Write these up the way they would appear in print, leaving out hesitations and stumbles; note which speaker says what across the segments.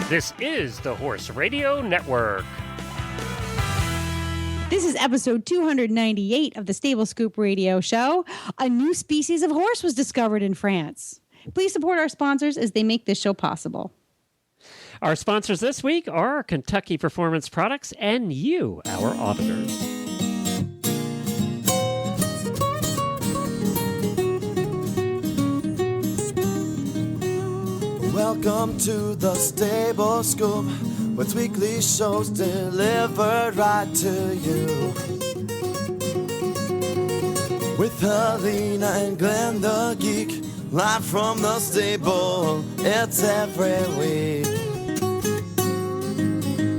Speaker 1: This is the Horse Radio Network.
Speaker 2: This is episode 298 of the Stable Scoop Radio Show. A new species of horse was discovered in France. Please support our sponsors as they make this show possible.
Speaker 1: Our sponsors this week are Kentucky Performance Products and you, our auditors.
Speaker 3: Welcome to the Stable Scoop, with weekly shows delivered right to you. With Helena and Glenn the Geek, live from the stable, it's every week.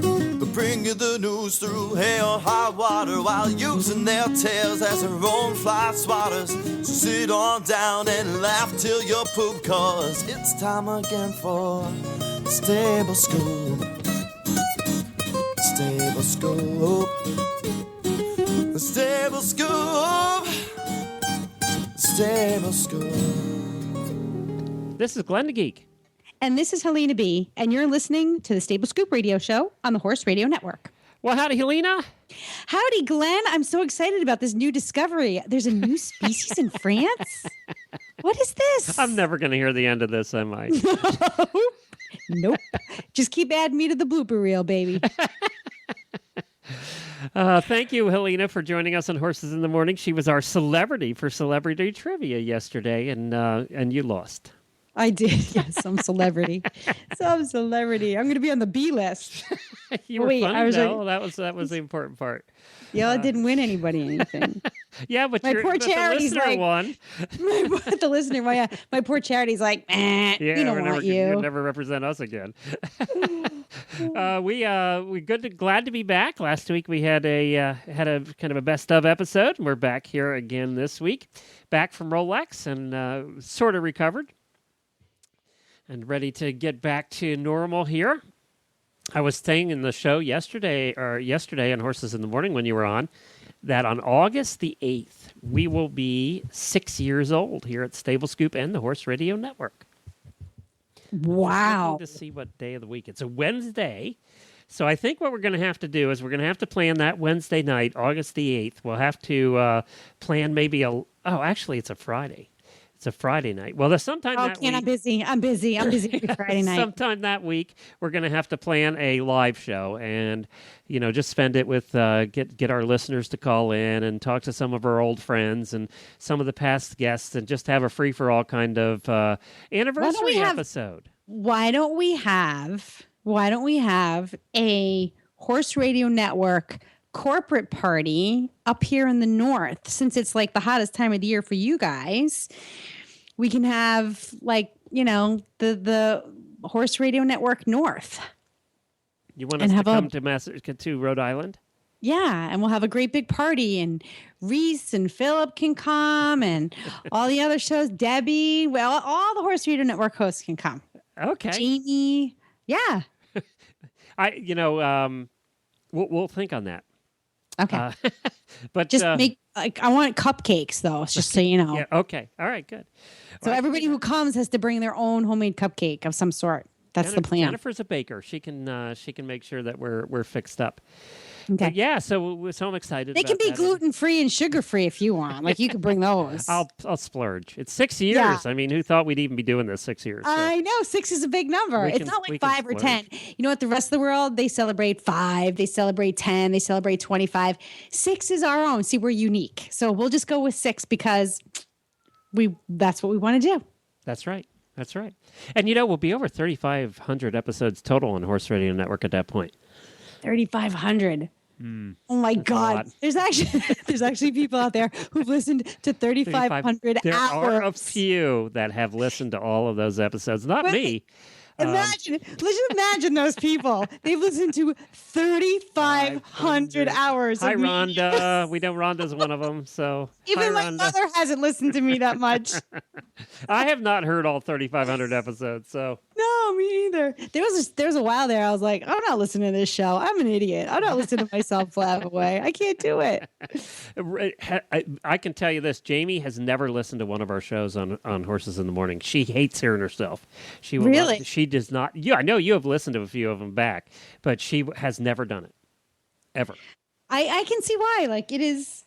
Speaker 3: They'll bring you the news through hail or high water, while using their tails as their own fly swatters. So sit on down and laugh till you poop, cause it's time again for the Stable Scoop. Stable Scoop. The Stable Scoop. Stable Scoop.
Speaker 1: This is Glenn the Geek.
Speaker 2: And this is Helena B. And you're listening to the Stable Scoop Radio Show on the Horse Radio Network.
Speaker 1: Well, howdy, Helena.
Speaker 2: Howdy, Glenn. I'm so excited about this new discovery. There's a new species in France? What is this?
Speaker 1: I'm never going to hear the end of this, am I?
Speaker 2: Nope. Just keep adding me to the blooper reel, baby.
Speaker 1: Thank you, Helena, for joining us on Horses in the Morning. She was our celebrity for Celebrity Trivia yesterday, and you lost.
Speaker 2: I did. Yes, some celebrity. Some celebrity. I'm going to be on the B list.
Speaker 1: You were funny, though. That was the important part.
Speaker 2: Yeah, I didn't win anybody anything.
Speaker 1: Yeah, but
Speaker 2: my poor charity's
Speaker 1: the listener won.
Speaker 2: The listener, my poor charity's like, we don't want you.
Speaker 1: You'll never represent us again. We're glad to be back. Last week we had a kind of a best of episode, and we're back here again this week. Back from Rolex and sort of recovered and ready to get back to normal here. I was saying in the show yesterday on Horses in the Morning when you were on, that on August the 8th, we will be 6 years old here at Stable Scoop and the Horse Radio Network.
Speaker 2: Wow.
Speaker 1: To see what day of the week. It's a Wednesday. So I think what we're going to have to do is we're going to have to plan that Wednesday night, August the 8th. We'll have to plan maybe actually it's a Friday. It's a Friday night. Well, there's sometime that week.
Speaker 2: I'm busy Friday night.
Speaker 1: Sometime that week, we're going to have to plan a live show and, just spend it with, get our listeners to call in and talk to some of our old friends and some of the past guests and just have a free-for-all kind of anniversary episode.
Speaker 2: Why don't we have a Horse Radio Network corporate party up here in the north? Since it's like the hottest time of the year for you guys, we can have the Horse Radio Network North.
Speaker 1: You want us to come to Rhode Island?
Speaker 2: Yeah, and we'll have a great big party, and Reese and Philip can come, and all the other shows, Debbie, well, all the Horse Radio Network hosts can come.
Speaker 1: Okay.
Speaker 2: Jamie, yeah.
Speaker 1: We'll think on that.
Speaker 2: Okay.
Speaker 1: But
Speaker 2: just I want cupcakes though, just so you know.
Speaker 1: Yeah, okay. All right, good.
Speaker 2: So everybody who comes has to bring their own homemade cupcake of some sort. That's the plan.
Speaker 1: Jennifer's a baker. She can make sure that we're fixed up.
Speaker 2: Okay.
Speaker 1: But yeah, so I'm excited.
Speaker 2: They can be gluten-free and sugar-free if you want. Like you could bring those.
Speaker 1: I'll splurge. It's 6 years.
Speaker 2: Yeah.
Speaker 1: I mean, who thought we'd even be doing this 6 years? So.
Speaker 2: I know 6 is a big number. It's not like 5 or 10. You know what? The rest of the world, they celebrate 5, they celebrate 10, they celebrate 25. 6 is our own. See, we're unique. So we'll just go with 6 because that's what we want to do.
Speaker 1: That's right. That's right. And we'll be over 3,500 episodes total on Horse Radio Network at that point.
Speaker 2: 3,500. Oh my God! There's actually people out there who've listened to 3,500 hours.
Speaker 1: There are a few that have listened to all of those episodes. Not me.
Speaker 2: Let's just imagine those people. They've listened to 3,500 hours.
Speaker 1: Hi, Rhonda. We know Rhonda's one of them. So
Speaker 2: even my mother hasn't listened to me that much.
Speaker 1: I have not heard all 3,500 episodes. So
Speaker 2: No, me either. There was a while there I was like, I'm not listening to this show. I'm an idiot. I'm not listening to myself laugh away. I can't do it.
Speaker 1: I can tell you this. Jamie has never listened to one of our shows on Horses in the Morning. She hates hearing herself. She will
Speaker 2: Really?
Speaker 1: Not, she does not. Yeah, I know you have listened to a few of them back, but she has never done it. Ever.
Speaker 2: I can see why. Like it's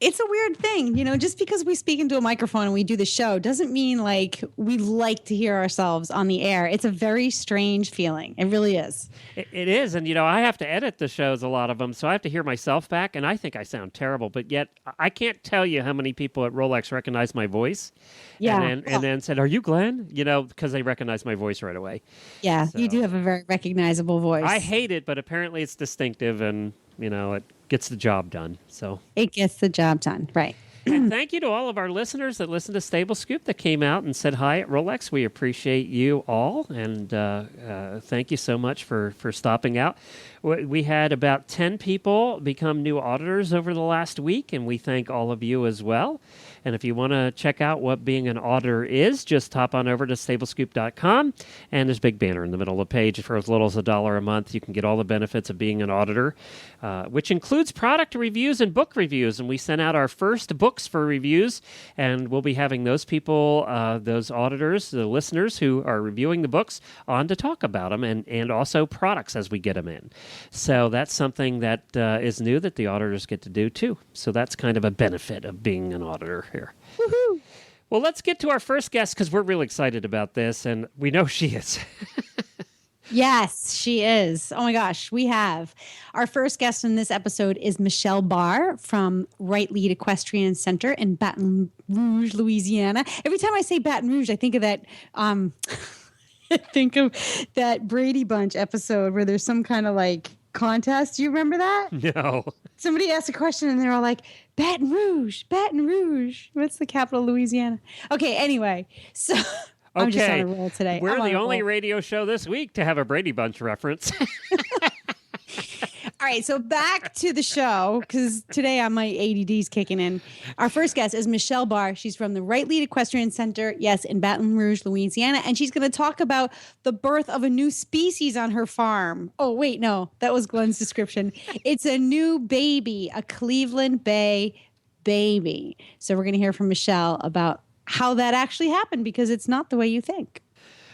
Speaker 2: a weird thing, just because we speak into a microphone and we do the show doesn't mean like we like to hear ourselves on the air. It's a very strange feeling. It really is.
Speaker 1: It is. And, I have to edit the shows, a lot of them. So I have to hear myself back. And I think I sound terrible. But yet I can't tell you how many people at Rolex recognize my voice.
Speaker 2: Yeah.
Speaker 1: And then said, "Are you Glenn?" Because they recognize my voice right away.
Speaker 2: Yeah.
Speaker 1: So,
Speaker 2: you do have a very recognizable voice.
Speaker 1: I hate it, but apparently it's distinctive and, it gets the job done. So
Speaker 2: it gets the job done. Right.
Speaker 1: And thank you to all of our listeners that listened to Stable Scoop that came out and said hi at Rolex. We appreciate you all, and thank you so much for stopping out. We had about 10 people become new auditors over the last week, and we thank all of you as well. And if you want to check out what being an auditor is, just hop on over to stablescoop.com, and there's a big banner in the middle of the page. For as little as $1 a month, you can get all the benefits of being an auditor, which includes product reviews and book reviews. And we sent out our first books for reviews, and we'll be having those people, those auditors, the listeners who are reviewing the books, on to talk about them, and also products as we get them in. So that's something that is new that the auditors get to do too. So that's kind of a benefit of being an auditor here.
Speaker 2: Woohoo!
Speaker 1: Well, let's get to our first guest because we're really excited about this, and we know she is.
Speaker 2: Yes, she is. Oh my gosh, we have. Our first guest in this episode is Michelle Barr from Right Lead Equestrian Center in Baton Rouge, Louisiana. Every time I say Baton Rouge, I think of that I think of that Brady Bunch episode where there's some kind of like contest. Do you remember that?
Speaker 1: No.
Speaker 2: Somebody asked a question and they're all like, Baton Rouge, Baton Rouge. What's the capital of Louisiana? Okay, anyway. So I'm just on a roll today.
Speaker 1: We're the only radio show this week to have a Brady Bunch reference.
Speaker 2: All right, so back to the show, because today my ADD's kicking in. Our first guest is Michelle Barr. She's from the Right Lead Equestrian Center, yes, in Baton Rouge, Louisiana, and she's going to talk about the birth of a new species on her farm. Oh, wait, no, that was Glenn's description. It's a new baby, a Cleveland Bay baby. So we're going to hear from Michelle about how that actually happened, because it's not the way you think.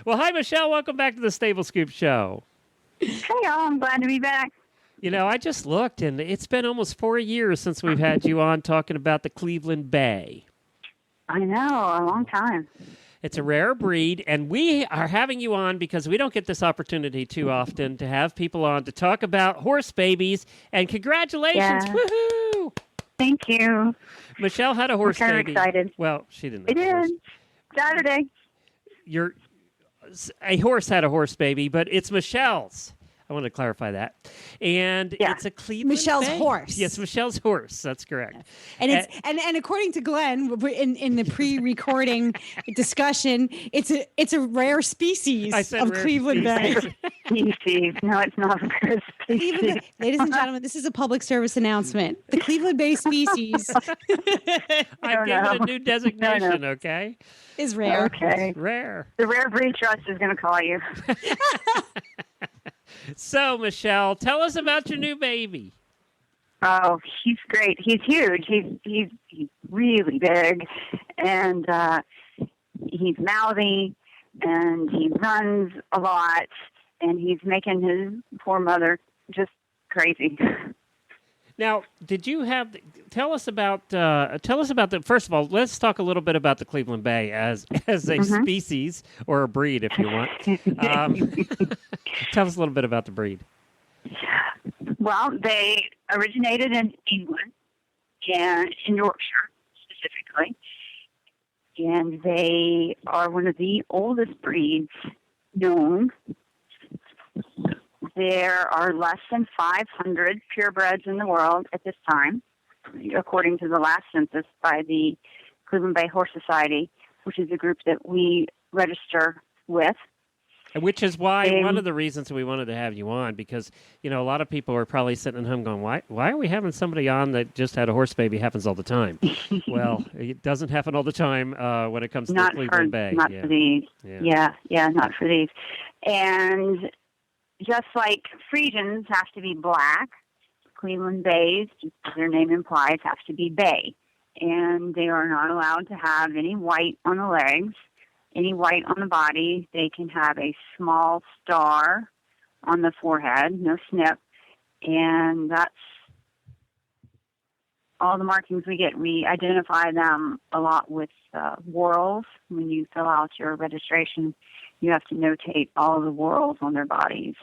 Speaker 1: Well, hi, Michelle. Welcome back to the Stable Scoop Show.
Speaker 4: Hey, y'all. I'm glad to be back.
Speaker 1: I just looked, and it's been almost 4 years since we've had you on talking about the Cleveland Bay.
Speaker 4: I know, a long time.
Speaker 1: It's a rare breed, and we are having you on because we don't get this opportunity too often to have people on to talk about horse babies, and congratulations.
Speaker 4: Yeah.
Speaker 1: Woohoo!
Speaker 4: Thank you.
Speaker 1: Michelle had a horse
Speaker 4: I'm kind
Speaker 1: baby.
Speaker 4: of excited.
Speaker 1: Well, she didn't.
Speaker 4: I did. Saturday.
Speaker 1: A horse had a horse baby, but it's Michelle's. I want to clarify that. And it's a Cleveland
Speaker 2: Michelle's
Speaker 1: Bay.
Speaker 2: horse.
Speaker 1: Yes, Michelle's horse. That's correct.
Speaker 2: And it's and according to Glenn in the pre-recording discussion, it's a rare species of
Speaker 1: rare
Speaker 2: Cleveland Bay.
Speaker 4: Species. No, it's not a rare species.
Speaker 2: Ladies and gentlemen, this is a public service announcement. The Cleveland Bay species
Speaker 1: I gave it a new designation, okay?
Speaker 2: Is rare.
Speaker 4: Okay.
Speaker 1: Rare.
Speaker 4: The Rare Breed Trust is going to call you.
Speaker 1: So, Michelle, tell us about your new baby.
Speaker 4: Oh, he's great. He's huge. He's really big, and he's mouthy, and he runs a lot, and he's making his poor mother just crazy.
Speaker 1: Now, tell us about the, first of all, let's talk a little bit about the Cleveland Bay as a species or a breed, if you want. Tell us a little bit about the breed.
Speaker 4: Well, they originated in England and in Yorkshire specifically, and they are one of the oldest breeds known. There are less than 500 purebreds in the world at this time, according to the last census by the Cleveland Bay Horse Society, which is a group that we register with.
Speaker 1: Which is why one of the reasons we wanted to have you on, because, a lot of people are probably sitting at home going, why are we having somebody on that just had a horse baby? Happens all the time. Well, it doesn't happen all the time when it comes to the Cleveland Bay.
Speaker 4: Not for these. Yeah, not for these. And just like Friesians have to be black, Cleveland Bays, just as their name implies, have to be bay. And they are not allowed to have any white on the legs, any white on the body. They can have a small star on the forehead, no snip. And that's all the markings we get. We identify them a lot with whorls. When you fill out your registration, you have to notate all the whorls on their bodies.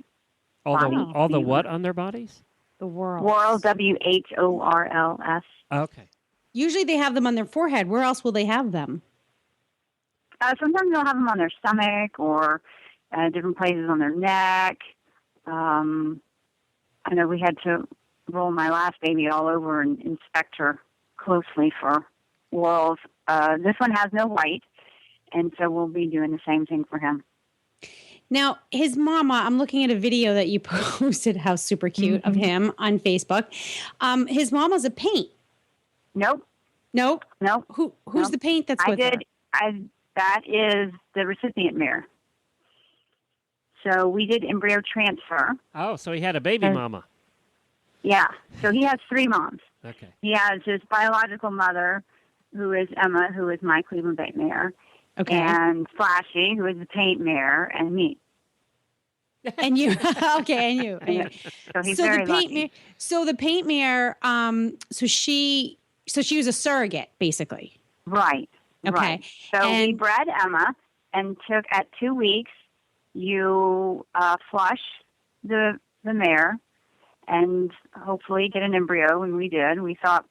Speaker 1: All the what on their bodies?
Speaker 2: The whorls.
Speaker 4: Whorls, WHORLS.
Speaker 1: Okay.
Speaker 2: Usually they have them on their forehead. Where else will they have them?
Speaker 4: Sometimes they'll have them on their stomach or different places on their neck. I know we had to roll my last baby all over and inspect her closely for whorls. This one has no white, and so we'll be doing the same thing for him.
Speaker 2: Now, his mama, I'm looking at a video that you posted, how super cute, of him on Facebook. His mama's a paint.
Speaker 4: Nope.
Speaker 2: Who's the paint that's with her?
Speaker 4: That is the recipient mare. So we did embryo transfer.
Speaker 1: Oh, so he had a baby mama.
Speaker 4: Yeah. So he has 3 moms.
Speaker 1: Okay.
Speaker 4: He has his biological mother, who is Emma, who is my Cleveland Bay mare.
Speaker 2: Okay.
Speaker 4: And Flashy, who is the paint mare, and me.
Speaker 2: And you. Okay, and you.
Speaker 4: So he's very lucky.
Speaker 2: So the paint mare, so she was a surrogate, basically.
Speaker 4: Right.
Speaker 2: Okay.
Speaker 4: Right. So we bred Emma and took at 2 weeks, you flush the mare and hopefully get an embryo, and we did. We thought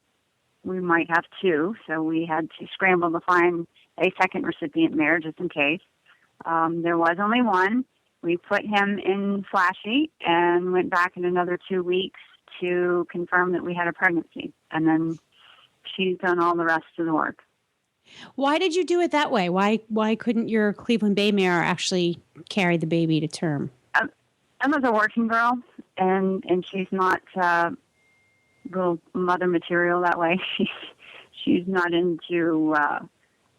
Speaker 4: we might have 2, so we had to scramble to find a second recipient mare just in case. There was only 1. We put him in Flashy and went back in another 2 weeks to confirm that we had a pregnancy. And then she's done all the rest of the work.
Speaker 2: Why did you do it that way? Why couldn't your Cleveland Bay mare actually carry the baby to term?
Speaker 4: Emma's a working girl, and she's not little mother material that way. She's not into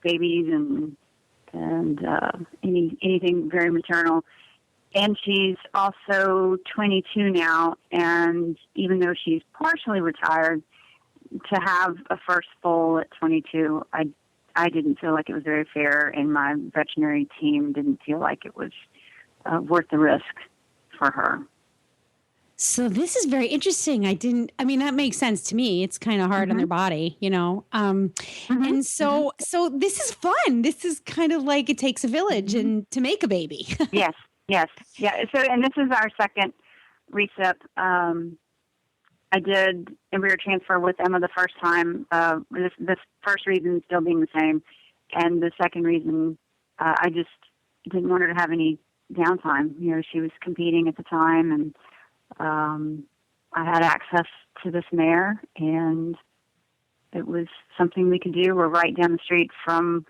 Speaker 4: babies and anything very maternal. And she's also 22 now, and even though she's partially retired, to have a first foal at 22, I didn't feel like it was very fair, and my veterinary team didn't feel like it was worth the risk for her.
Speaker 2: So this is very interesting. That makes sense to me. It's kind of hard on their body, And so this is fun. This is kind of like it takes a village and to make a baby.
Speaker 4: Yes. Yeah. So, and this is our second recip. I did embryo transfer with Emma the first time. This first reason still being the same, and the second reason, I just didn't want her to have any downtime. She was competing at the time, and I had access to this mare, and it was something we could do. We're right down the street from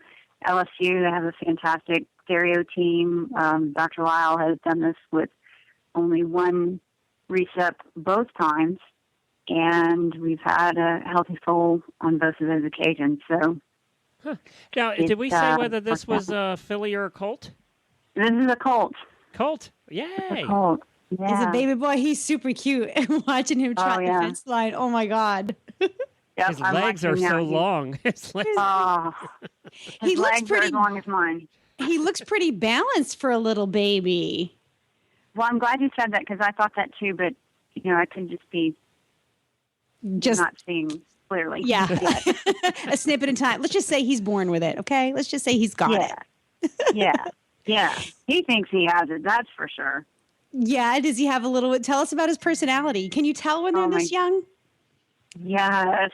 Speaker 4: LSU. They have a fantastic stereo team. Dr. Lyle has done this with only 1 recip both times, and we've had a healthy foal on both of those occasions. So,
Speaker 1: Now, did we say whether this was a filly or a colt?
Speaker 4: This is a colt.
Speaker 1: Colt, yay!
Speaker 4: A colt. Yeah.
Speaker 2: He's a baby boy. He's super cute. Watching him trot the fence line. Oh my God.
Speaker 4: Yep,
Speaker 1: his legs are so long. His legs.
Speaker 4: His legs are as long as mine.
Speaker 2: He looks pretty balanced for a little baby.
Speaker 4: Well, I'm glad you said that, because I thought that too, but I could just be not seeing clearly.
Speaker 2: Yeah. A snippet in time. Let's just say he's born with it, okay? Let's just say he's got it.
Speaker 4: Yeah. He thinks he has it, that's for sure.
Speaker 2: Yeah. Does he have a little bit? Tell us about his personality. Can you tell when they're this young?
Speaker 4: Yes.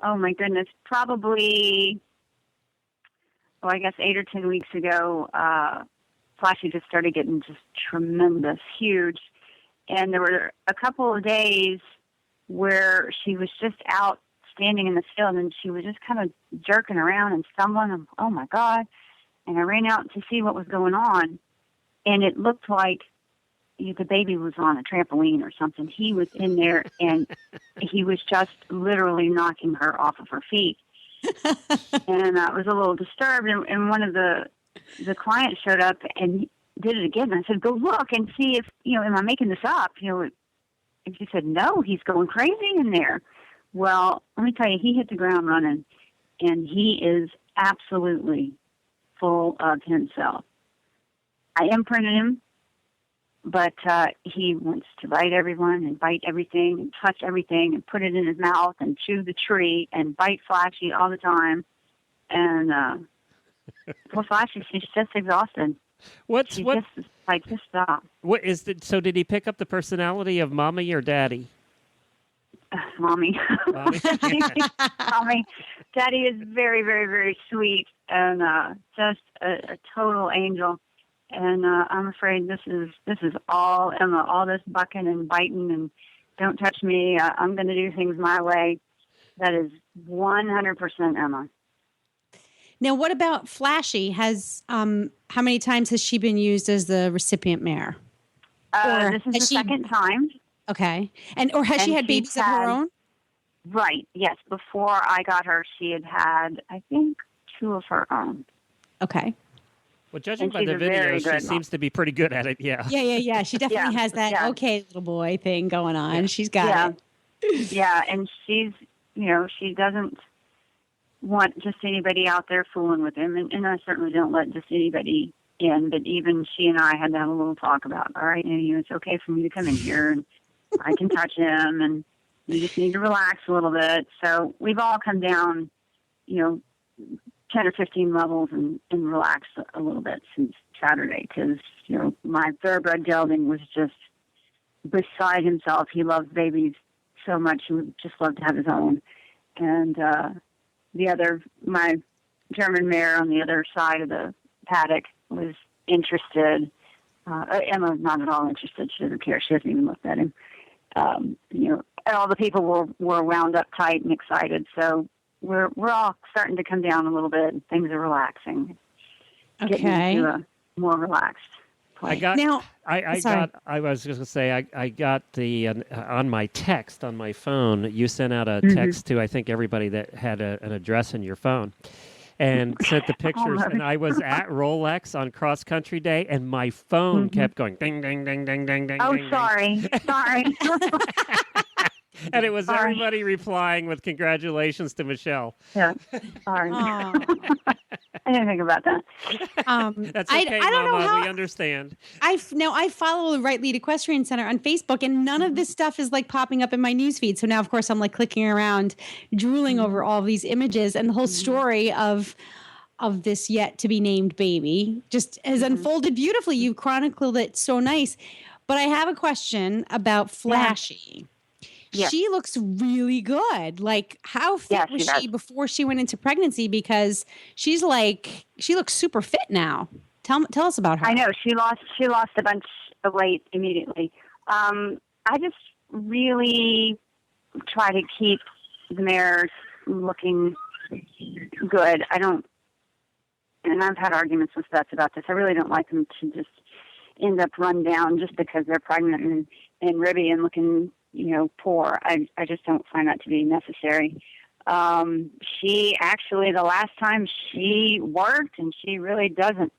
Speaker 4: Oh, my goodness. Probably, I guess 8 or 10 weeks ago, Flashy just started getting just tremendous, huge. And there were a couple of days where she was just out standing in the field, and she was just kind of jerking around and stumbling. And, oh, my God. And I ran out to see what was going on. and it looked like the baby was on a trampoline or something. He was in there, and he was just literally knocking her off of her feet. And I was a little disturbed, and one of the clients showed up and did it again. And I said, go look and see if, am I making this up? And she said, no, he's going crazy in there. Well, let me tell you, he hit the ground running, and he is absolutely full of himself. I imprinted him, but he wants to bite everyone and bite everything and touch everything and put it in his mouth and chew the tree and bite Flashy all the time. And poor Flashy, she's just exhausted. Just stop.
Speaker 1: What is the? So did he pick up the personality of Mommy or Daddy?
Speaker 4: Mommy.
Speaker 1: Mommy.
Speaker 4: Mommy. Daddy is very, very, very sweet and just a total angel. And I'm afraid this is all Emma, all this bucking and biting and don't touch me. I'm going to do things my way. That is 100% Emma.
Speaker 2: Now, what about Flashy? How many times has she been used as the recipient mare?
Speaker 4: This is the second time.
Speaker 2: Okay. Or has she had babies of her own?
Speaker 4: Right. Yes. Before I got her, she had, I think, 2 of her own.
Speaker 2: Okay.
Speaker 1: Well, judging by the video, she seems to be pretty good at it. Yeah.
Speaker 2: Yeah. She definitely has that okay little boy thing going on. Yeah. She's got
Speaker 4: it. Yeah, and she's, she doesn't want just anybody out there fooling with him, and I certainly don't let just anybody in. But even she and I had to have a little talk about, all right, it's okay for me to come in here, and I can touch him, and you just need to relax a little bit. So we've all come down, 10 or 15 levels and relaxed a little bit since Saturday because, my thoroughbred gelding was just beside himself. He loved babies so much. He would just love to have his own. And my German mare on the other side of the paddock was interested. Emma's not at all interested. She doesn't care. She hasn't even looked at him. All the people were wound up tight and excited. So we're all starting to come down a little bit, and things are relaxing.
Speaker 2: Okay.
Speaker 4: Getting into a more relaxed place.
Speaker 1: I was just going to say, I got the, on my text, on my phone, you sent out a text to, I think, everybody that had an address in your phone. And sent the pictures, and I was at Rolex on Cross Country Day, and my phone kept going ding, ding, ding, ding, ding, ding.
Speaker 4: Oh,
Speaker 1: ding,
Speaker 4: sorry.
Speaker 1: Ding.
Speaker 4: Sorry.
Speaker 1: And it was everybody replying with congratulations to Michelle.
Speaker 4: Yeah, sorry. I didn't think about that.
Speaker 1: That's okay,
Speaker 2: I don't
Speaker 1: Mama.
Speaker 2: know how,
Speaker 1: we understand.
Speaker 2: I follow the Right Lead Equestrian Center on Facebook, and none of this stuff is like popping up in my newsfeed. So now, of course, I'm like clicking around, drooling over all these images, and the whole story of this yet to be named baby just has unfolded beautifully. You chronicled it so nice. But I have a question about Flashy. Yeah. She looks really good. Like, how fit was she before she went into pregnancy? Because she looks super fit now. Tell us about her.
Speaker 4: I know she lost a bunch of weight immediately. I just really try to keep the mares looking good. And I've had arguments with vets about this. I really don't like them to just end up run down just because they're pregnant and ribby and looking, poor. I just don't find that to be necessary. She actually, the last time she worked, and she really doesn't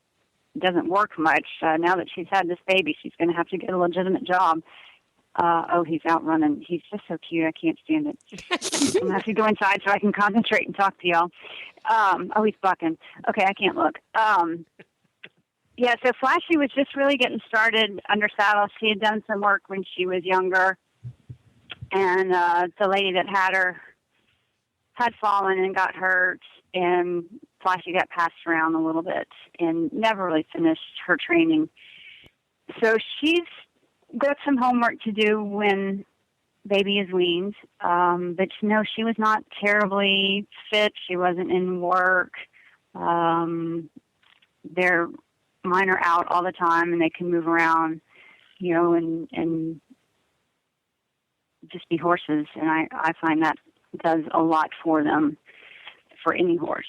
Speaker 4: work much. Now that she's had this baby, she's going to have to get a legitimate job. He's out running. He's just so cute. I can't stand it. I'm going to have to go inside so I can concentrate and talk to y'all. He's bucking. Okay, I can't look. So Flashy was just really getting started under saddle. She had done some work when she was younger. And the lady that had her had fallen and got hurt, and Flashy got passed around a little bit and never really finished her training. So she's got some homework to do when baby is weaned. But she was not terribly fit. She wasn't in work. Mine are out all the time, and they can move around, and just be horses, and I find that does a lot for them. for any horse.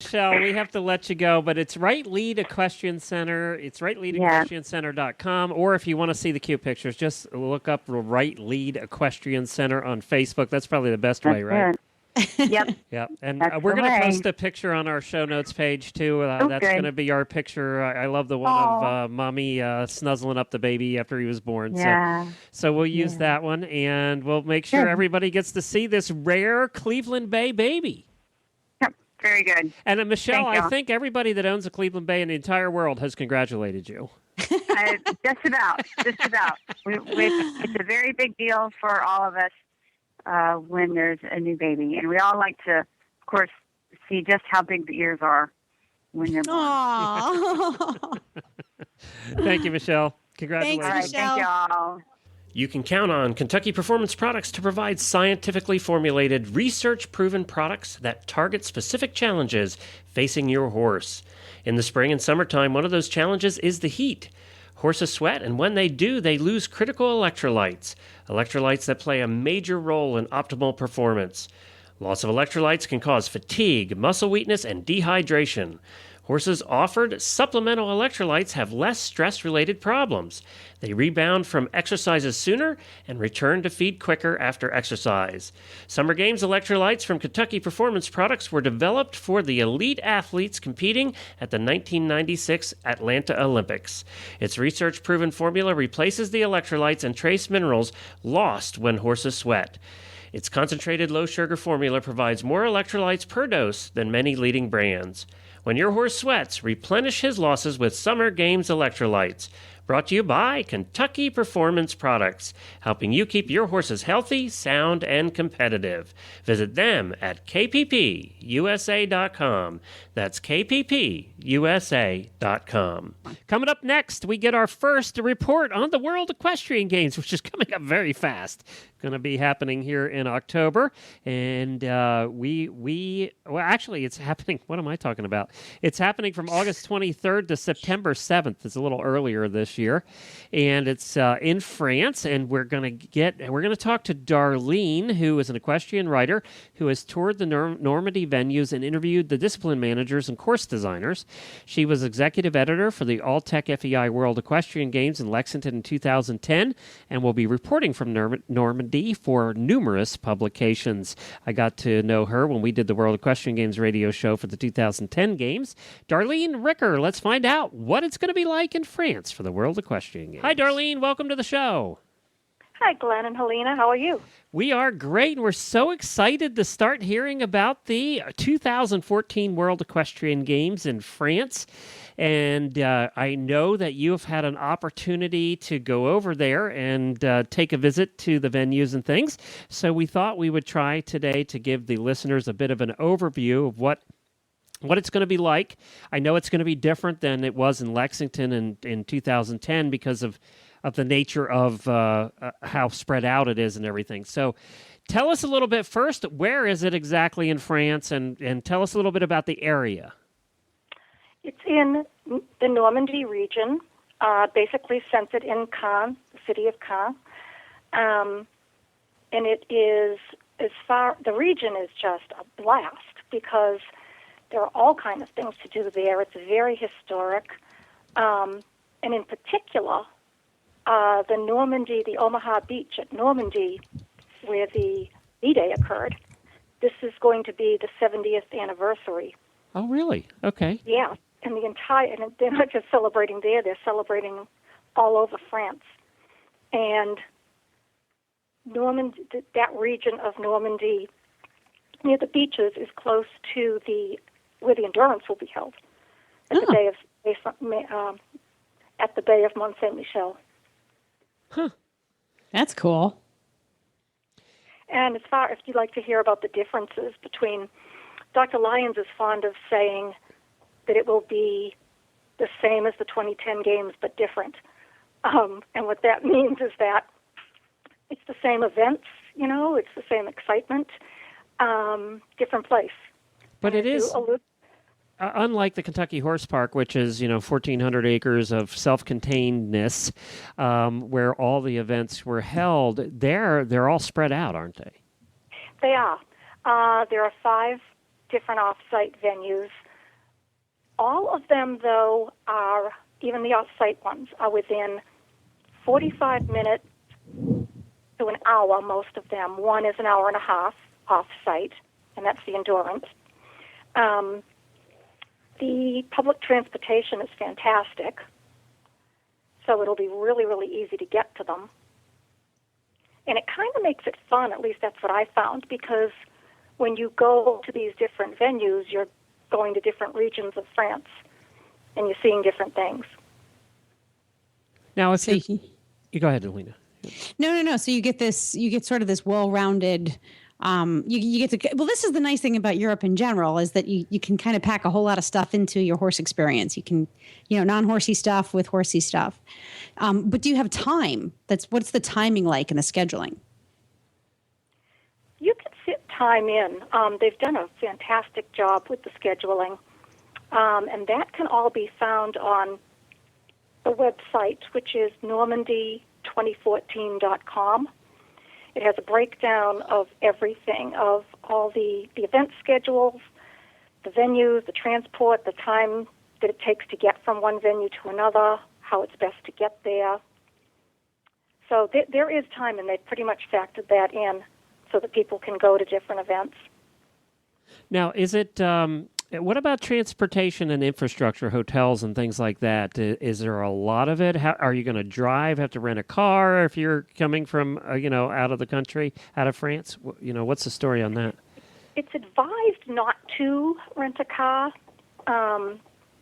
Speaker 1: Michelle, we have to let you go, but it's Right Lead Equestrian Center. It's rightleadequestriancenter.com, or if you want to see the cute pictures, just look up Right Lead Equestrian Center on Facebook. That's probably the best way, right?
Speaker 4: Yep.
Speaker 1: Yep. And
Speaker 4: That's
Speaker 1: we're going to
Speaker 4: the way.
Speaker 1: post a picture on our show notes page, too. That's
Speaker 4: Okay.
Speaker 1: going to be our picture. I love the one of Mommy snuzzling up the baby after he was born.
Speaker 4: Yeah.
Speaker 1: So we'll use that one, and we'll make sure everybody gets to see this rare Cleveland Bay baby.
Speaker 4: Yep. Very good.
Speaker 1: And Michelle,
Speaker 4: Thank you.
Speaker 1: I think everybody that owns a Cleveland Bay in the entire world has congratulated you.
Speaker 4: Just about. It's a very big deal for all of us when there's a new baby. And we all like to, of course, see just how big the ears are when they're born.
Speaker 2: Aww.
Speaker 1: Thank you, Michelle. Congratulations.
Speaker 4: All right,
Speaker 2: Michelle.
Speaker 4: thank y'all.
Speaker 1: You can count on Kentucky Performance Products to provide scientifically formulated, research-proven products that target specific challenges facing your horse. In the spring and summertime, one of those challenges is the heat. Horses sweat, and when they do, they lose critical electrolytes that play a major role in optimal performance. Loss of electrolytes can cause fatigue, muscle weakness, and dehydration. Horses offered supplemental electrolytes have less stress-related problems. They rebound from exercises sooner and return to feed quicker after exercise. Summer Games electrolytes from Kentucky Performance Products were developed for the elite athletes competing at the 1996 Atlanta Olympics. Its research-proven formula replaces the electrolytes and trace minerals lost when horses sweat. Its concentrated low-sugar formula provides more electrolytes per dose than many leading brands. When your horse sweats, replenish his losses with Summer Games electrolytes. Brought to you by Kentucky Performance Products, helping you keep your horses healthy, sound, and competitive. Visit them at kppusa.com. That's kppusa.com. Coming up next, we get our first report on the World Equestrian Games, which is coming up very fast. Going to be happening here in October, and actually it's happening. What am I talking about? It's happening from August 23rd to September 7th. It's a little earlier this year, and it's in France. And we're going to talk to Darlene, who is an equestrian writer who has toured the Normandy venues and interviewed the discipline managers and course designers. She was executive editor for the All-Tech FEI World Equestrian Games in Lexington in 2010, and will be reporting from Normandy for numerous publications. I got to know her when we did the World Equestrian Games radio show for the 2010 games. Darlene Ricker, let's find out what it's going to be like in France for the World Equestrian Games. Hi, Darlene. Welcome to the show.
Speaker 5: Hi, Glenn and Helena. How are you?
Speaker 1: We are great, and we're so excited to start hearing about the 2014 World Equestrian Games in France. And I know that you have had an opportunity to go over there and take a visit to the venues and things. So we thought we would try today to give the listeners a bit of an overview of what it's going to be like. I know it's going to be different than it was in Lexington in 2010 because of the nature of how spread out it is and everything. So tell us a little bit first, where is it exactly in France, and tell us a little bit about the area.
Speaker 5: It's in the Normandy region, basically centered in Caen, the city of Caen. And it is the region is just a blast because there are all kinds of things to do there. It's very historic. And in particular, the Omaha Beach at Normandy, where the D-Day occurred, this is going to be the 70th anniversary.
Speaker 1: Oh, really? Okay.
Speaker 5: Yeah. And they're not just celebrating there, they're celebrating all over France. And that region of Normandy near the beaches is close to where the endurance will be held at the Bay of Mont Saint Michel.
Speaker 2: Huh. That's cool.
Speaker 5: And if you'd like to hear about the differences between, Dr. Lyons is fond of saying that it will be the same as the 2010 games, but different. And what that means is that it's the same events, it's the same excitement, different place.
Speaker 1: But it is, unlike the Kentucky Horse Park, which is, 1,400 acres of self-containedness, where all the events were held, they're all spread out, aren't they?
Speaker 5: They are. There are 5 different off-site venues. All of them, though, are, even the off-site ones, are within 45 minutes to an hour, most of them. One is an hour and a half off-site, and that's the endurance. The public transportation is fantastic, so it'll be really, really easy to get to them. And it kind of makes it fun, at least that's what I found, because when you go to these different venues, you're going to different regions of France, and you're seeing different things.
Speaker 1: Now, if you go ahead, Alina.
Speaker 2: No. So you get sort of this well-rounded. You get to. Well, this is the nice thing about Europe in general, is that you can kind of pack a whole lot of stuff into your horse experience. You can, non-horsey stuff with horsey stuff. But do you have time? What's the timing like in the scheduling?
Speaker 5: You can fit time in. They've done a fantastic job with the scheduling, and that can all be found on the website, which is Normandy2014.com. It has a breakdown of everything, of all the event schedules, the venues, the transport, the time that it takes to get from one venue to another, how it's best to get there. So there is time, and they've pretty much factored that in so that people can go to different events.
Speaker 1: Now, is it... what about transportation and infrastructure, hotels and things like that? Is there a lot of it? How are you going to drive? Have to rent a car if you're coming from, out of the country, out of France? What's the story on that?
Speaker 5: It's advised not to rent a car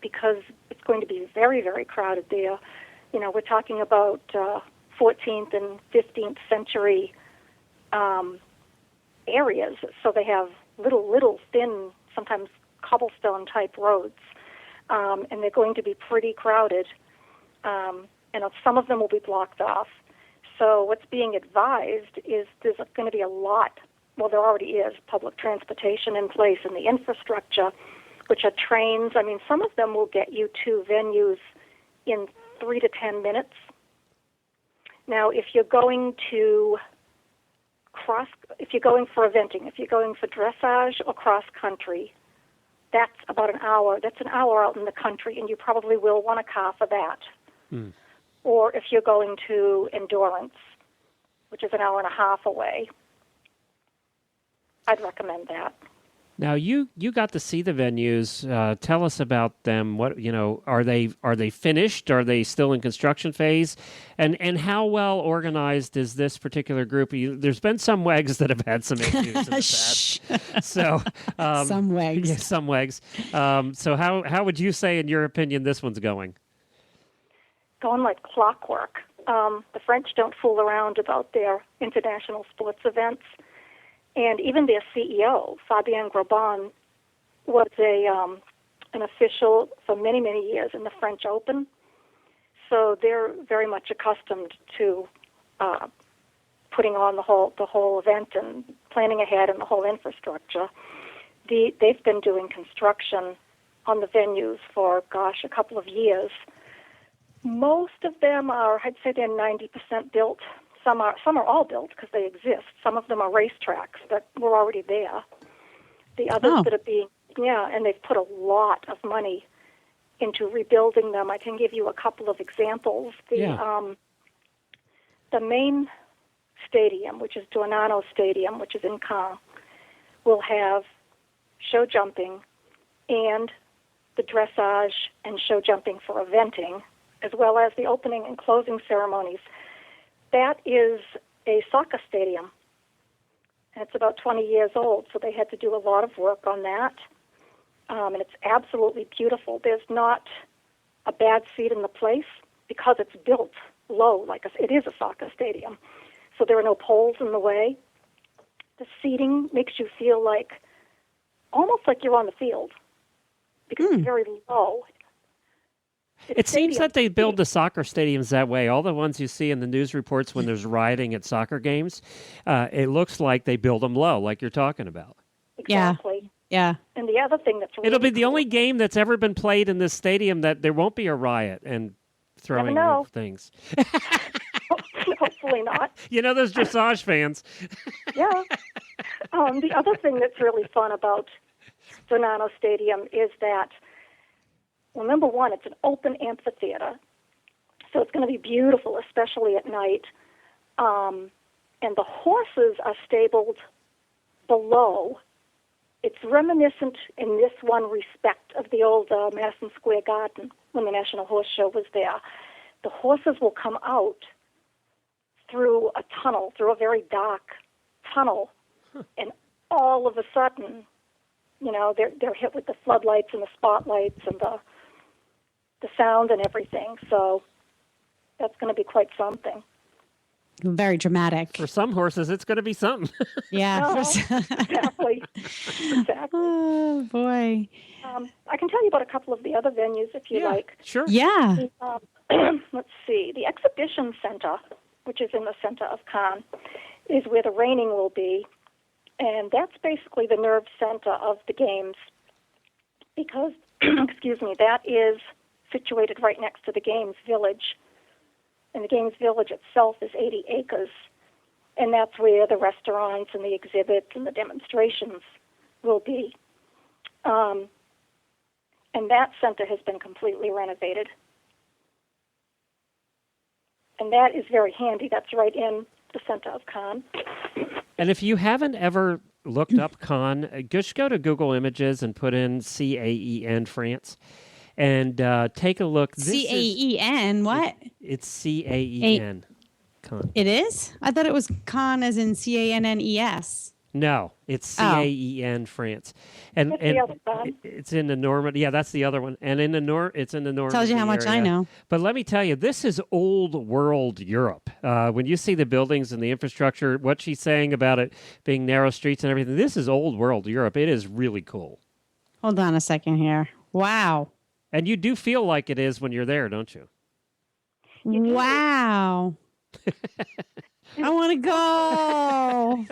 Speaker 5: because it's going to be very, very crowded there. We're talking about 14th and 15th century areas, so they have little thin, sometimes cobblestone-type roads, and they're going to be pretty crowded, and some of them will be blocked off. So what's being advised is there's going to be a lot, well, there already is, public transportation in place, and the infrastructure, which are trains. I mean, some of them will get you to venues in 3 to 10 minutes. Now, if you're going for eventing, if you're going for dressage or cross-country, that's about an hour. That's an hour out in the country, and you probably will want a car for that. Or if you're going to endurance, which is an hour and a half away, I'd recommend that.
Speaker 1: Now, you got to see the venues. Tell us about them. What are they finished? Are they still in construction phase? And how well organized is this particular group? There's been some WEGs that have had some issues in the past. So
Speaker 2: some WEGs.
Speaker 1: Yeah, some WEGs. So how would you say, in your opinion, this one's going?
Speaker 5: Going like clockwork. The French don't fool around about their international sports events. And even their CEO, Fabien Grobon, was an official for many, many years in the French Open. So they're very much accustomed to putting on the whole event and planning ahead and the whole infrastructure. They've been doing construction on the venues for, a couple of years. Most of them are, I'd say they're 90% built. Some are all built because they exist. Some of them are racetracks that were already there. The others that are being, and they've put a lot of money into rebuilding them. I can give you a couple of examples. The main stadium, which is Dornano Stadium, which is in Caen, will have show jumping and the dressage and show jumping for eventing, as well as the opening and closing ceremonies. That is a soccer stadium, and it's about 20 years old, so they had to do a lot of work on that, and it's absolutely beautiful. There's not a bad seat in the place because it's built low, it is a soccer stadium, so there are no poles in the way. The seating makes you feel almost like you're on the field because it's very low.
Speaker 1: It seems that they build the soccer stadiums that way. All the ones you see in the news reports when there's rioting at soccer games, it looks like they build them low, like you're talking about.
Speaker 5: Exactly.
Speaker 2: Yeah.
Speaker 5: And the other thing that's really
Speaker 1: it'll be the only game that's ever been played in this stadium that there won't be a riot and throwing of things.
Speaker 5: Hopefully not.
Speaker 1: Those dressage fans.
Speaker 5: Yeah. The other thing that's really fun about Zonano Stadium is that, well, number one, it's an open amphitheater, so it's going to be beautiful, especially at night. And the horses are stabled below. It's reminiscent in this one respect of the old Madison Square Garden when the National Horse Show was there. The horses will come out through a tunnel, through a very dark tunnel, and all of a sudden, they're hit with the floodlights and the spotlights and the sound and everything. So that's going to be quite something.
Speaker 2: Very dramatic.
Speaker 1: For some horses, it's going to be something.
Speaker 2: Yeah.
Speaker 5: Exactly.
Speaker 2: Oh, boy.
Speaker 5: I can tell you about a couple of the other venues if you like.
Speaker 1: Sure.
Speaker 2: Yeah.
Speaker 5: Let's see. The Exhibition Center, which is in the center of Cannes, is where the reining will be. And that's basically the nerve center of the games because, that is situated right next to the Games Village. And the Games Village itself is 80 acres. And that's where the restaurants and the exhibits and the demonstrations will be. And that center has been completely renovated. And that is very handy. That's right in the center of Cannes.
Speaker 1: And if you haven't ever looked up Cannes, just go to Google Images and put in CAEN France and take a look.
Speaker 2: CAEN, what?
Speaker 1: It's CAEN. Cannes.
Speaker 2: It is? I thought it was Cannes as in CANNES.
Speaker 1: No, it's CAEN France, and it's in the Normandy. Yeah, that's the other one, and it's in the Normandy.
Speaker 2: Tells you how much
Speaker 1: area.
Speaker 2: I know.
Speaker 1: But let me tell you, this is old world Europe. When you see the buildings and the infrastructure, what she's saying about it being narrow streets and everything, this is old world Europe. It is really cool.
Speaker 2: Hold on a second here. Wow.
Speaker 1: And you do feel like it is when you're there, don't you?
Speaker 2: Wow. I want to go.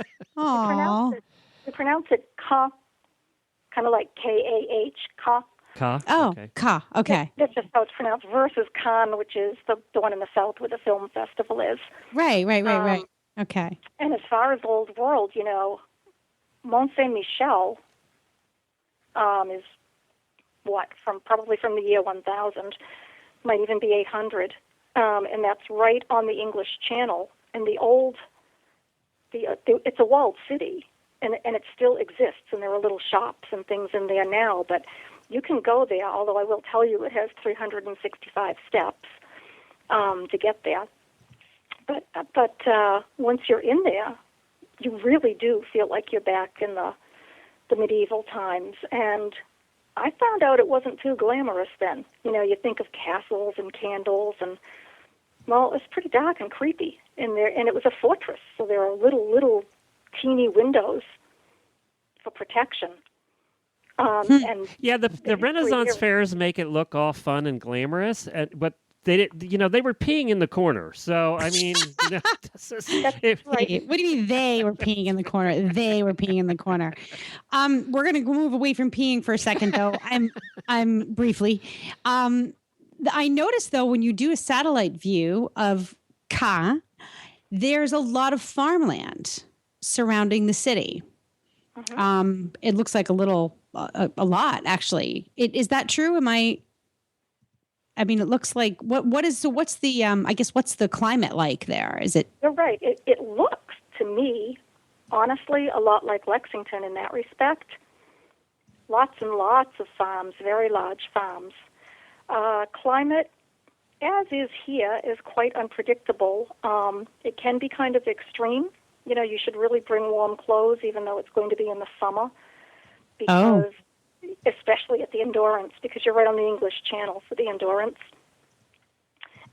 Speaker 5: They pronounce it Ka, kind of like K-A-H, Ka.
Speaker 1: Ka?
Speaker 2: Oh,
Speaker 1: okay.
Speaker 2: Ka. Okay.
Speaker 5: That's just how it's pronounced, versus Cannes, which is the one in the south where the film festival is.
Speaker 2: Right. Okay.
Speaker 5: And as far as old world, Mont Saint-Michel is probably from the year 1000, might even be 800. And that's right on the English Channel. And it's a walled city, and it still exists, and there are little shops and things in there now, but you can go there, although I will tell you it has 365 steps to get there. But once you're in there, you really do feel like you're back in the medieval times, and I found out it wasn't too glamorous then. You think of castles and candles and, well, it was pretty dark and creepy in there, and it was a fortress, so there are little teeny windows for protection. And
Speaker 1: yeah, the Renaissance fairs make it look all fun and glamorous, but they did, they were peeing in the corner. So I mean,
Speaker 2: right. What do you mean they were peeing in the corner? They were peeing in the corner. We're gonna move away from peeing for a second, though. I'm briefly. I noticed, though, when you do a satellite view of Ka, there's a lot of farmland surrounding the city. Mm-hmm. It looks like a lot, actually. Is that true? I mean, it looks like, what's the climate like there? Is it?
Speaker 5: You're right. It looks to me, honestly, a lot like Lexington in that respect. Lots and lots of farms, very large farms. Climate, as is here, is quite unpredictable. It can be kind of extreme. You should really bring warm clothes, even though it's going to be in the summer, because especially at the Endurance, because you're right on the English Channel for the Endurance.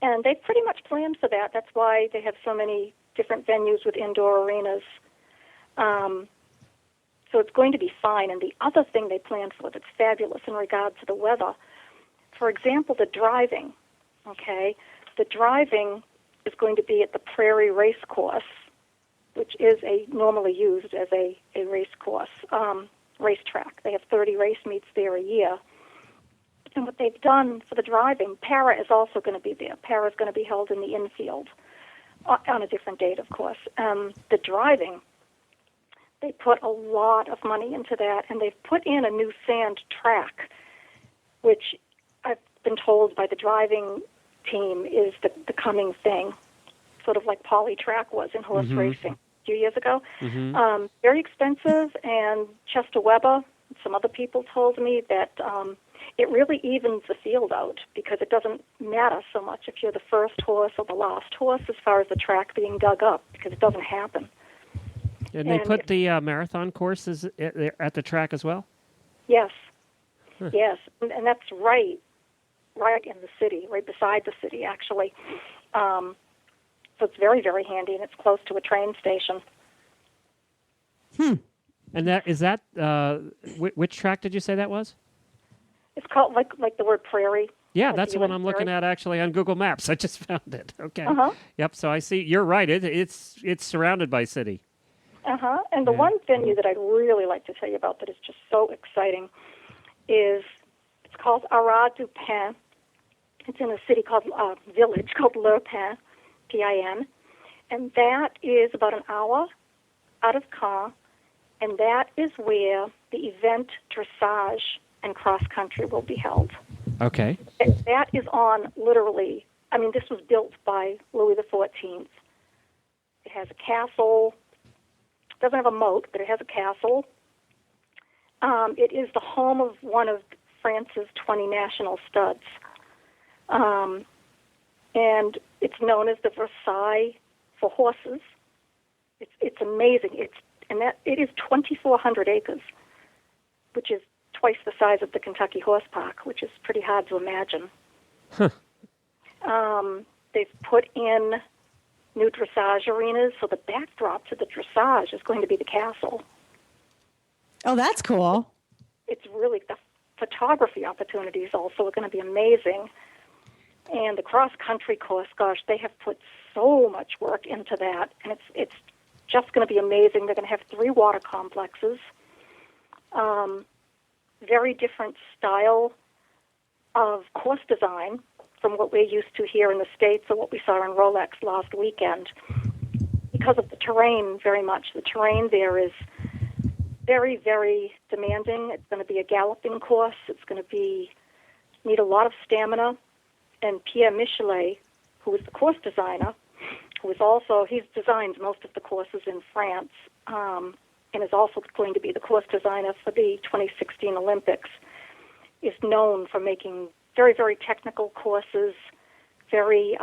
Speaker 5: And they've pretty much planned for that. That's why they have so many different venues with indoor arenas. So it's going to be fine. And the other thing they planned for that's fabulous in regard to the weather, for example, the driving, okay? The driving is going to be at the Prairie Race Course, which is normally used as a race course, racetrack. They have 30 race meets there a year. And what they've done for the driving, Para is also going to be there. Para is going to be held in the infield on a different date, of course. The driving, They put a lot of money into that, and they've put in a new sand track, which I've been told by the driving team is the coming thing, sort of like poly track was in horse racing a few years ago. Very expensive, and Chester Weber, some other people told me that it really evens the field out because it doesn't matter so much if you're the first horse or the last horse as far as the track being dug up, because it doesn't happen.
Speaker 1: And they put the marathon courses at the track as well?
Speaker 5: Yes. Yes, and that's right in the city, right beside the city, actually. So it's very, very handy, and it's close to a train station.
Speaker 1: And which track did you say that was?
Speaker 5: It's called like the word prairie.
Speaker 1: Yeah,
Speaker 5: like
Speaker 1: that's the one I'm looking at actually on Google Maps. I just found it. Okay. Yep. So I see. You're right. It's surrounded by city.
Speaker 5: And the one venue that I'd really like to tell you about that is just so exciting is it's called Arras du Pin. It's in a city called village called Le Pin, Pin, and that is about an hour out of Caen, and that is where the event dressage and cross country will be held.
Speaker 1: Okay.
Speaker 5: And that is on literally. I mean, this was built by Louis XIV. It has a castle. Doesn't have a moat, but it has a castle. It is the home of one of France's 20 national studs. And it's known as the Versailles for horses. It's amazing. It is 2,400 acres, which is twice the size of the Kentucky Horse Park, which is pretty hard to imagine. They've put in new dressage arenas, so the backdrop to the dressage is going to be the castle.
Speaker 2: Oh, that's cool.
Speaker 5: It's really, the photography opportunities also are going to be amazing. And the cross-country course, gosh, they have put so much work into that, and it's just going to be amazing. They're going to have 3 water complexes, very different style of course design from what we're used to here in the States or what we saw in Rolex last weekend. Because of the terrain, very much. The terrain there is very, very demanding. It's going to be a galloping course. It's going to need a lot of stamina. And Pierre Michelet, who is the course designer, he's designed most of the courses in France, and is also going to be the course designer for the 2016 Olympics, is known for making very, very technical courses, very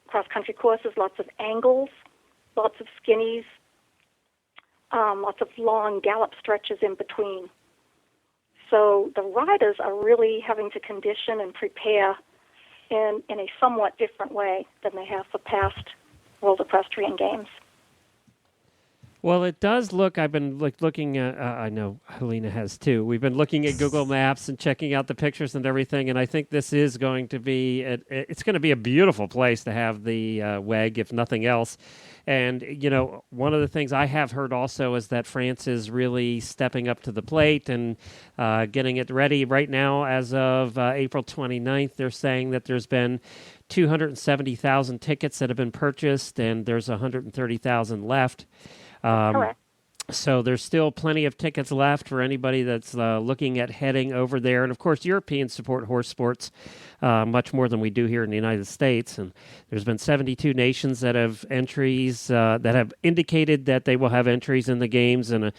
Speaker 5: cross-country courses, lots of angles, lots of skinnies, lots of long gallop stretches in between. So the riders are really having to condition and prepare in a somewhat different way than they have for past World Equestrian Games.
Speaker 1: Well, it does look, I've been looking at, I know Helena has too. We've been looking at Google Maps and checking out the pictures and everything, and I think this is going to be, it's going to be a beautiful place to have the WEG, if nothing else. And, you know, one of the things I have heard also is that France is really stepping up to the plate and getting it ready right now. As of April 29th, they're saying that there's been 270,000 tickets that have been purchased, and there's 130,000 left.
Speaker 5: Correct.
Speaker 1: So there's still plenty of tickets left for anybody that's looking at heading over there. And, of course, Europeans support horse sports much more than we do here in the United States. And there's been 72 nations that have entries, that have indicated that they will have entries in the games, and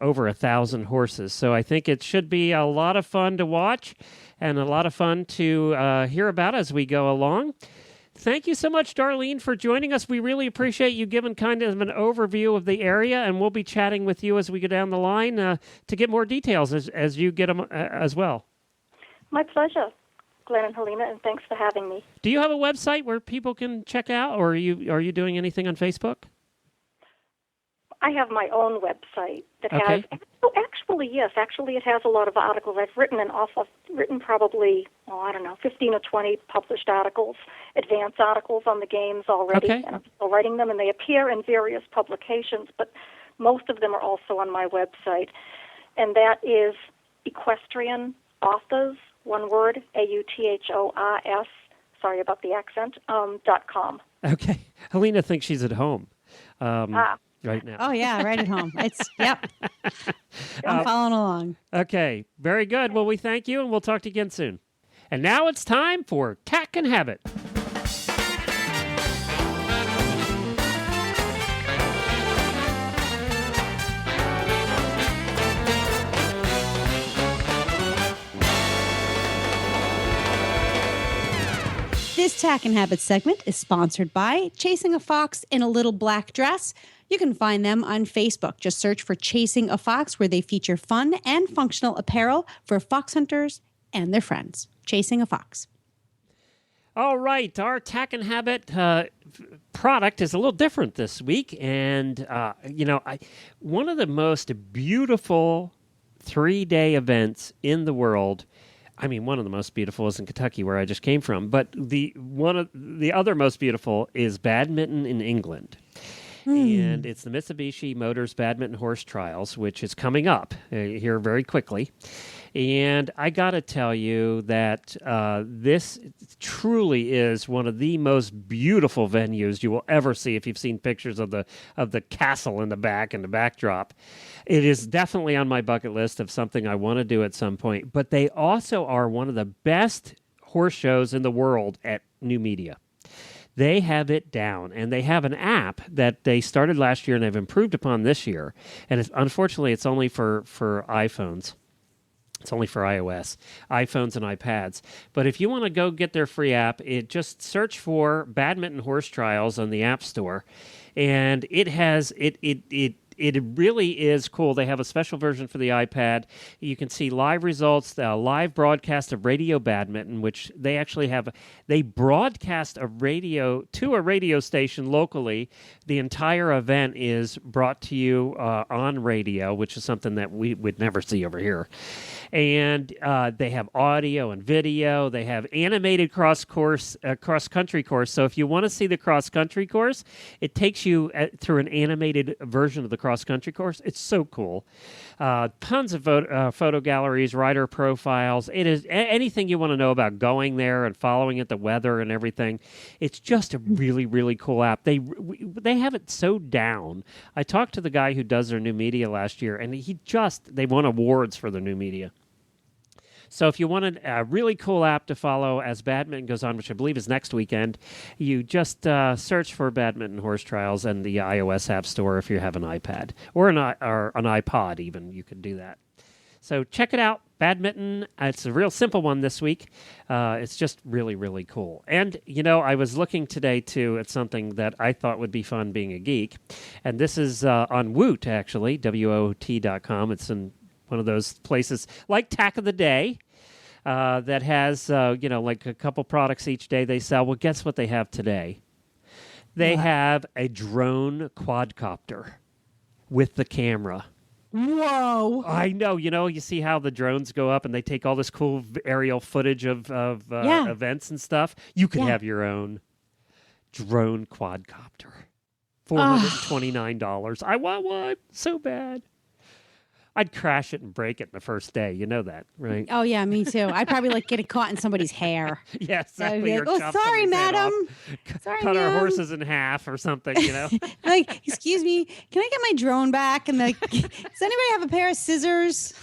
Speaker 1: over 1,000 horses. So I think it should be a lot of fun to watch and a lot of fun to hear about as we go along. Thank you so much, Darlene, for joining us. We really appreciate you giving kind of an overview of the area, and we'll be chatting with you as we go down the line to get more details as you get them as well.
Speaker 5: My pleasure, Glenn and Helena, and thanks for having me.
Speaker 1: Do you have a website where people can check out, or are you doing anything on Facebook?
Speaker 5: I have my own website that has. Oh, actually, yes. Actually, it has a lot of articles. I've written probably 15 or 20 published articles, advanced articles on the games already, and I'm still writing them, and they appear in various publications. But most of them are also on my website, and that is Equestrian Authors, one word, AUTHORS. Sorry about the accent. .com.
Speaker 1: Okay, Helena thinks she's at home. right now.
Speaker 2: Oh, yeah, right at home. Yep. I'm following along.
Speaker 1: Okay, very good. Well, we thank you, and we'll talk to you again soon. And now it's time for Tack and Habit.
Speaker 2: This Tack and Habit segment is sponsored by Chasing a Fox in a Little Black Dress. You can find them on Facebook. Just search for Chasing a Fox, where they feature fun and functional apparel for fox hunters and their friends. Chasing a Fox.
Speaker 1: All right, our Tack and Habit product is a little different this week. And, one of the most beautiful 3-day events in the world, one of the most beautiful is in Kentucky, where I just came from. But one of the other most beautiful is badminton in England. And it's the Mitsubishi Motors Badminton Horse Trials, which is coming up here very quickly. And I got to tell you that this truly is one of the most beautiful venues you will ever see if you've seen pictures of the castle in the back and the backdrop. It is definitely on my bucket list of something I want to do at some point. But they also are one of the best horse shows in the world at new media. They have it down, and they have an app that they started last year and have improved upon this year. And unfortunately, it's only for iPhones. It's only for iOS, iPhones and iPads. But if you want to go get their free app, just search for Badminton Horse Trials on the App Store, and it has it really is cool. They have a special version for the iPad. You can see live results, the live broadcast of radio badminton, which they actually have. They broadcast to a radio station locally. The entire event is brought to you on radio, which is something that we would never see over here. And they have audio and video. They have animated cross-country course. So if you want to see the cross-country course, it takes you through an animated version of the cross-country course. It's so cool. Tons of photo galleries, rider profiles. It is anything you want to know about going there and following it, the weather and everything. It's just a really, really cool app. They have it so down. I talked to the guy who does their new media last year, and they won awards for their new media. So if you want a really cool app to follow as badminton goes on, which I believe is next weekend, you just search for Badminton Horse Trials in the iOS App Store if you have an iPad or an iPod even. You could do that. So check it out, badminton. It's a real simple one this week. It's just really, really cool. And, I was looking today, too, at something that I thought would be fun being a geek. And this is on Woot, actually, WOT.com. It's in one of those places like Tack of the Day that has, like a couple products each day they sell. Well, guess what they have today? They have a drone quadcopter with the camera.
Speaker 2: Whoa.
Speaker 1: I know. You see how the drones go up and they take all this cool aerial footage of events and stuff? You could have your own drone quadcopter. $429. I want one so bad. I'd crash it and break it in the first day. You know that, right?
Speaker 2: Oh, yeah, me too. I'd probably get it caught in somebody's hair.
Speaker 1: Yes.
Speaker 2: So I'd be like, oh, sorry, madam. Sorry,
Speaker 1: cut our horses in half or something,
Speaker 2: Like, excuse me, can I get my drone back? And does anybody have a pair of scissors?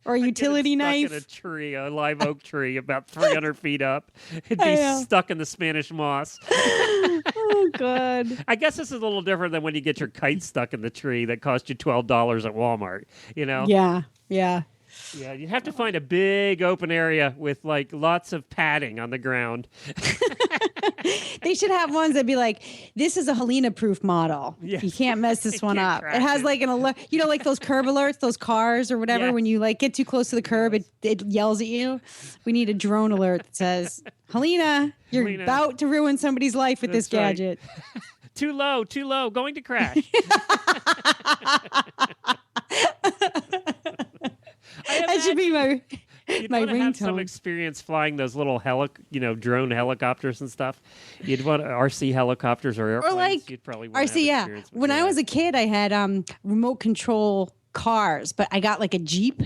Speaker 2: Or a utility knife?
Speaker 1: Stuck in a tree, a live oak tree, about 300 feet up. It'd be stuck in the Spanish moss.
Speaker 2: Oh, God.
Speaker 1: I guess this is a little different than when you get your kite stuck in the tree that cost you $12 at Walmart,
Speaker 2: Yeah.
Speaker 1: Yeah, you have to find a big open area with lots of padding on the ground.
Speaker 2: They should have ones that be like, this is a Helena-proof model. Yes. You can't mess this one up. It has an alert, like those curb alerts, those cars or whatever. Yes. When you get too close to the curb, it yells at you. We need a drone alert that says, Helena, you're about to ruin somebody's life with this gadget.
Speaker 1: Right. Too low, going to crash.
Speaker 2: That should be my ringtone.
Speaker 1: Have some experience flying those little drone helicopters and stuff. You'd want RC helicopters or airplanes. You'd probably want
Speaker 2: RC. Yeah. When I was a kid, I had remote control cars, but I got a Jeep.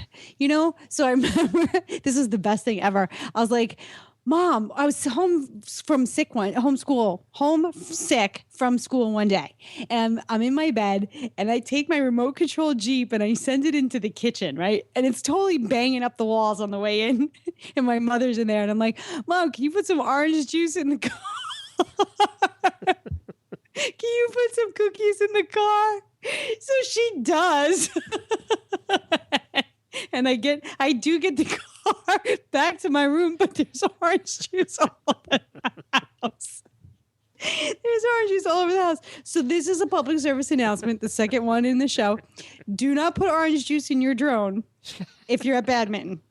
Speaker 2: So I remember this is the best thing ever. I was like, Mom, I was home sick from school one day. And I'm in my bed and I take my remote control Jeep and I send it into the kitchen, right? And it's totally banging up the walls on the way in. And my mother's in there. And I'm like, Mom, can you put some orange juice in the car? Can you put some cookies in the car? So she does. And I do get the car back to my room, but there's orange juice all over the house. There's orange juice all over the house. So this is a public service announcement, the second one in the show. Do not put orange juice in your drone if you're at badminton.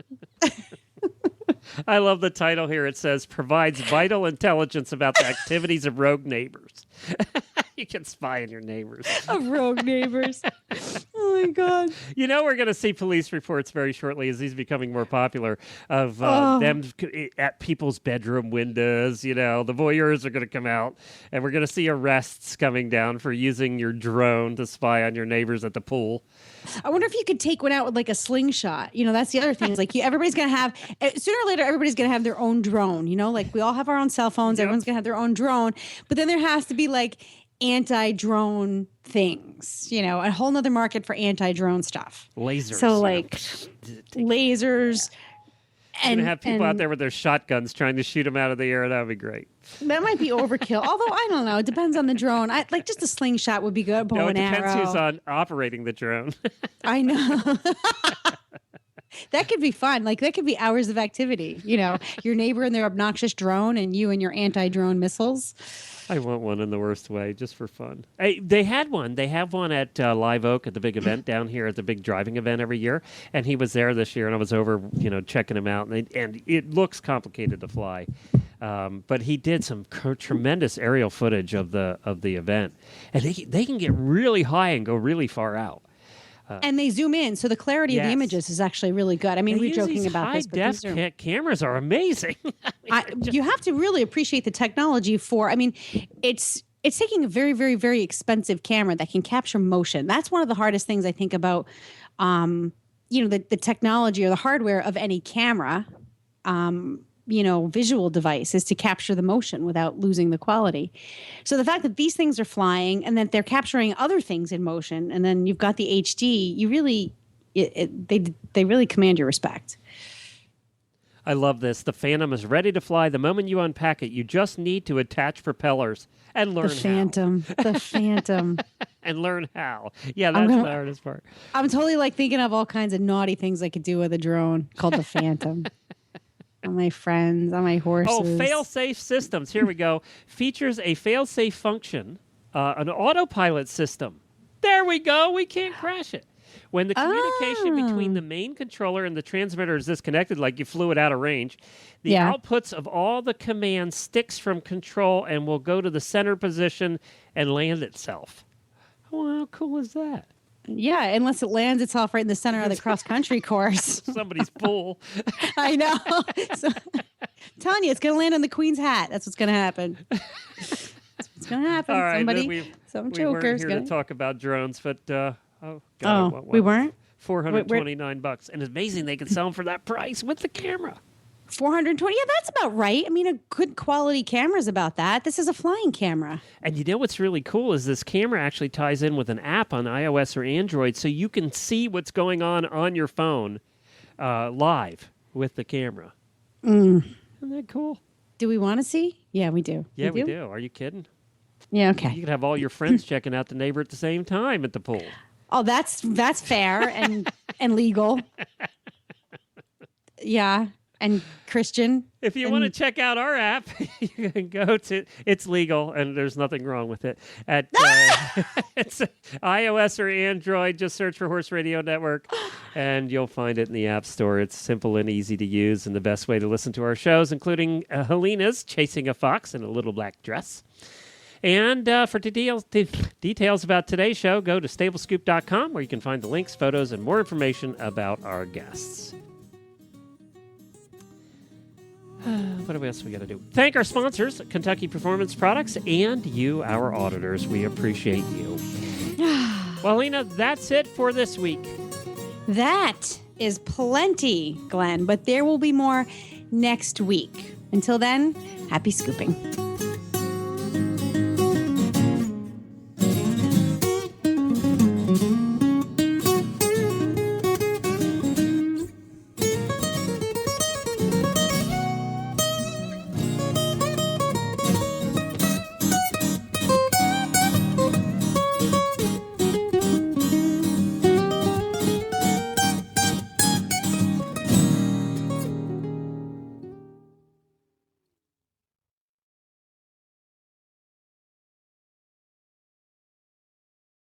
Speaker 1: I love the title here. It says, provides vital intelligence about the activities of rogue neighbors. You can spy on your neighbors.
Speaker 2: Of rogue neighbors. Oh, my God.
Speaker 1: You know, we're going to see police reports very shortly as these becoming more popular of them at people's bedroom windows. You know, the voyeurs are going to come out, and we're going to see arrests coming down for using your drone to spy on your neighbors at the pool.
Speaker 2: I wonder if you could take one out with like a slingshot. You know, that's the other thing. It's like everybody's going to have, sooner or later, everybody's going to have their own drone. You know, like we all have our own cell phones. Yep. Everyone's going to have their own drone. But then there has to be like anti-drone things, you know, a whole nother market for anti-drone stuff.
Speaker 1: Lasers.
Speaker 2: So like lasers.
Speaker 1: And have people out there with their shotguns trying to shoot them out of the air. That would be great.
Speaker 2: That might be overkill. Although, I don't know. It depends on the drone. Like just a slingshot would be good. Bow and arrow.
Speaker 1: It depends who's on operating the drone.
Speaker 2: I know. That could be fun. Like that could be hours of activity. You know, your neighbor and their obnoxious drone and you and your anti-drone missiles.
Speaker 1: I want one in the worst way, just for fun. They had one. They have one at Live Oak at the big event down here at the big driving event every year. And he was there this year, and I was over, checking him out. And it looks complicated to fly, but he did some tremendous aerial footage of the event, and they can get really high and go really far out.
Speaker 2: And they zoom in, so the clarity of the images is actually really good. I mean, we're joking about this, but these
Speaker 1: cameras are amazing.
Speaker 2: You have to really appreciate the technology it's taking a very, very, very expensive camera that can capture motion. That's one of the hardest things I think about, the technology or the hardware of any camera, visual device is to capture the motion without losing the quality. So the fact that these things are flying and that they're capturing other things in motion, and then you've got the HD, you really, they really command your respect.
Speaker 1: I love this. The Phantom is ready to fly the moment you unpack it. You just need to attach propellers and learn
Speaker 2: The Phantom.
Speaker 1: And learn how. Yeah, that's the hardest part.
Speaker 2: I'm totally thinking of all kinds of naughty things I could do with a drone called the Phantom. On my friends, on my horses.
Speaker 1: Oh, fail-safe systems. Here we go. Features a fail-safe function, an autopilot system. There we go. We can't crash it. When the communication between the main controller and the transmitter is disconnected, like you flew it out of range, the outputs of all the commands sticks from control and will go to the center position and land itself. Oh, how cool is that?
Speaker 2: Yeah, unless it lands itself right in the center of the cross-country course.
Speaker 1: Somebody's pool.
Speaker 2: I know. So, I'm telling you, it's going to land on the Queen's hat. That's what's going to happen. That's what's going to happen.
Speaker 1: All right,
Speaker 2: some
Speaker 1: we weren't here to talk about drones, but
Speaker 2: we weren't?
Speaker 1: $429, and it's amazing they can sell them for that price with the camera.
Speaker 2: $420. Yeah, that's about right. I mean, a good quality camera is about that. This is a flying camera.
Speaker 1: And you know what's really cool is this camera actually ties in with an app on iOS or Android, so you can see what's going on your phone live with the camera. Isn't that cool?
Speaker 2: Do we want to see? Yeah, we do.
Speaker 1: Yeah, we do. Are you kidding?
Speaker 2: Yeah, okay.
Speaker 1: You could have all your friends checking out the neighbor at the same time at the pool.
Speaker 2: Oh, that's fair and legal. Yeah. And Christian.
Speaker 1: If you want to check out our app, you can go to, it's legal and there's nothing wrong with it. It's iOS or Android, just search for Horse Radio Network and you'll find it in the App Store. It's simple and easy to use and the best way to listen to our shows, including Helena's Chasing a Fox in a Little Black Dress. And for details about today's show, go to stablescoop.com where you can find the links, photos, and more information about our guests. What else we got to do? Thank our sponsors, Kentucky Performance Products, and you, our auditors. We appreciate you. Well, Lena, that's it for this week.
Speaker 2: That is plenty, Glenn, but there will be more next week. Until then, happy scooping.